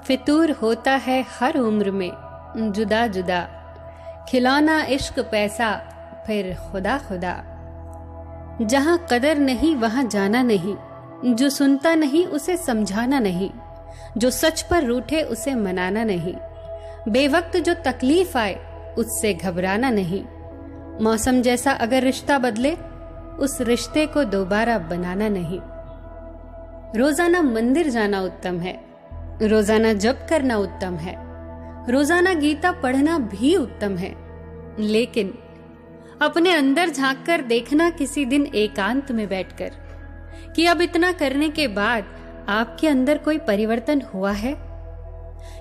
फितूर होता है हर उम्र में जुदा जुदा, खिलौना इश्क पैसा फिर खुदा खुदा। जहां कदर नहीं वहां जाना नहीं, जो सुनता नहीं उसे समझाना नहीं, जो सच पर रूठे उसे मनाना नहीं, बेवक्त जो तकलीफ आए उससे घबराना नहीं। मौसम जैसा अगर रिश्ता बदले उस रिश्ते को दोबारा बनाना नहीं। रोजाना मंदिर जाना उत्तम है, रोजाना जप करना उत्तम है, रोजाना गीता पढ़ना भी उत्तम है, लेकिन अपने अंदर झांक कर देखना किसी दिन एकांत में बैठकर कि अब इतना करने के बाद आपके अंदर कोई परिवर्तन हुआ है?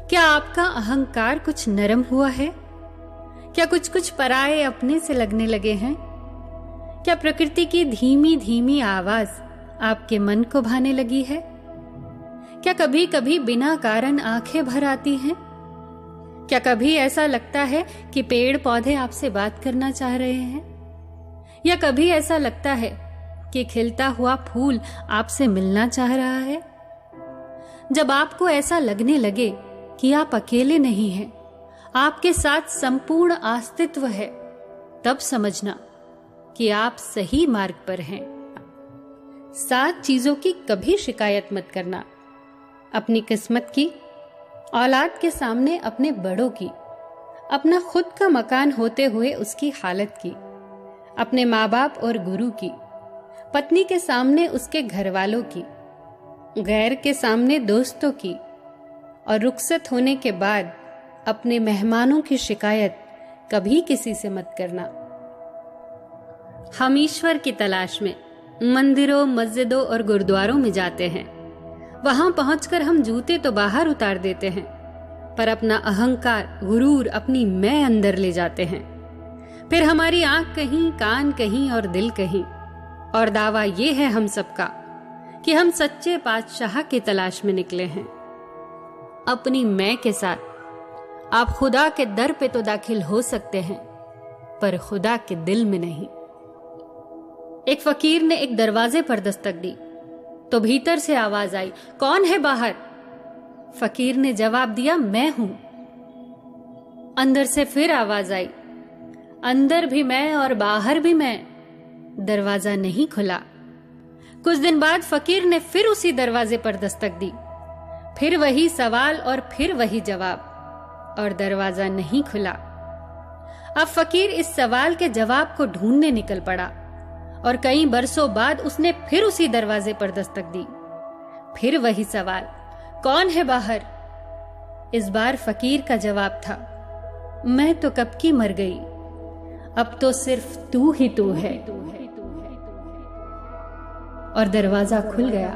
क्या आपका अहंकार कुछ नरम हुआ है? क्या कुछ कुछ पराये अपने से लगने लगे हैं? क्या प्रकृति की धीमी धीमी आवाज आपके मन को भाने लगी है? क्या कभी कभी बिना कारण आंखें भर आती हैं? क्या कभी ऐसा लगता है कि पेड़ पौधे आपसे बात करना चाह रहे हैं? या कभी ऐसा लगता है कि खिलता हुआ फूल आपसे मिलना चाह रहा है? जब आपको ऐसा लगने लगे कि आप अकेले नहीं हैं, आपके साथ संपूर्ण अस्तित्व है, तब समझना कि आप सही मार्ग पर हैं। 7 चीजों की कभी शिकायत मत करना। अपनी किस्मत की, औलाद के सामने अपने बड़ों की, अपना खुद का मकान होते हुए उसकी हालत की, अपने माँ बाप और गुरु की, पत्नी के सामने उसके घर वालों की, गैर के सामने दोस्तों की, और रुखसत होने के बाद अपने मेहमानों की शिकायत कभी किसी से मत करना। हम ईश्वर की तलाश में मंदिरों, मस्जिदों और गुरुद्वारों में जाते हैं। वहां पहुंचकर हम जूते तो बाहर उतार देते हैं, पर अपना अहंकार, गुरूर, अपनी मैं अंदर ले जाते हैं। फिर हमारी आंख कहीं, कान कहीं और दिल कहीं, और दावा ये है हम सबका कि हम सच्चे पातशाह की तलाश में निकले हैं। अपनी मैं के साथ आप खुदा के दर पे तो दाखिल हो सकते हैं, पर खुदा के दिल में नहीं। एक फकीर ने एक दरवाजे पर दस्तक दी तो भीतर से आवाज आई, कौन है बाहर? फकीर ने जवाब दिया, मैं हूं। अंदर से फिर आवाज आई, अंदर भी मैं और बाहर भी मैं। दरवाजा नहीं खुला। कुछ दिन बाद फकीर ने फिर उसी दरवाजे पर दस्तक दी, फिर वही सवाल और फिर वही जवाब, और दरवाजा नहीं खुला। अब फकीर इस सवाल के जवाब को ढूंढने निकल पड़ा, और कई बरसों बाद उसने फिर उसी दरवाजे पर दस्तक दी। फिर वही सवाल, कौन है बाहर? इस बार फकीर का जवाब था, मैं तो कब की मर गई, अब तो सिर्फ तू ही तू है। और दरवाजा खुल गया।